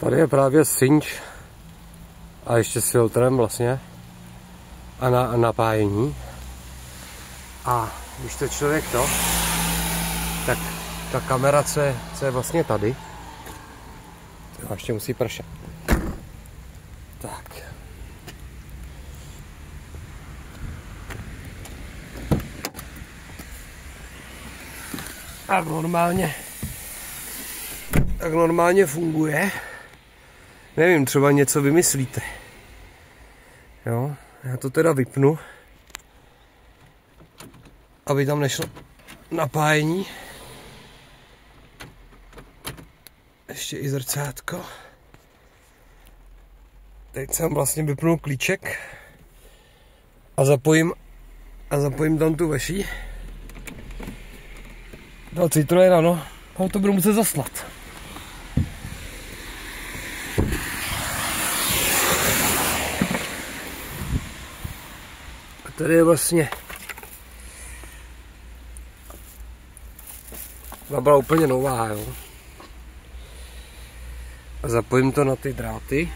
Tady je právě synč a ještě s filtrem vlastně a na napájení. A když to člověk tak ta kamera, co je vlastně tady, to ještě musí pršet. Tak. A normálně funguje. Nevím, třeba něco vymyslíte. Jo, já to teda vypnu, aby tam nešlo napájení. Ještě i zrcátko. Teď jsem vlastně vypnul klíček a zapojím tam tu veší. Do Citroena, no. A to budu muset zaslat. A tady je vlastně byla úplně nová, jo. A zapojím to na ty dráty.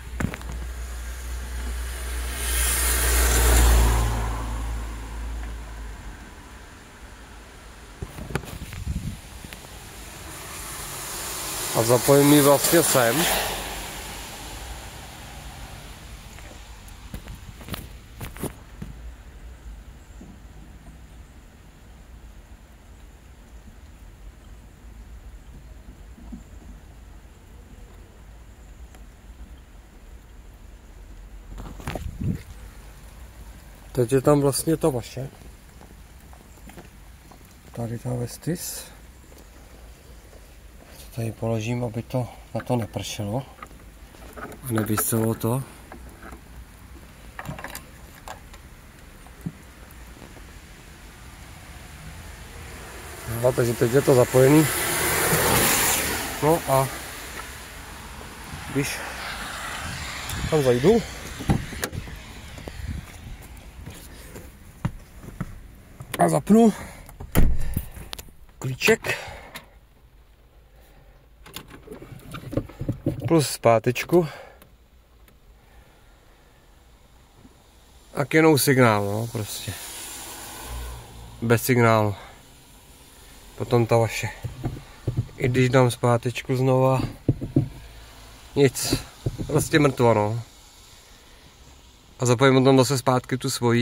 A zapojím ji vlastně sem. Teď je tam vlastně to vaše. Tady ta Vestis. Tady položím, aby to na to nepršelo. A nevyselo to. No, takže teď je to zapojený. No a když tam zajdu, a zapnu klíček plus zpátečku a jenom signál, no, prostě bez signálu. Potom ta vaše. I když dám zpátečku znova, nic, prostě mrtvo, no. A zapojím tam zase zpátky tu svoji.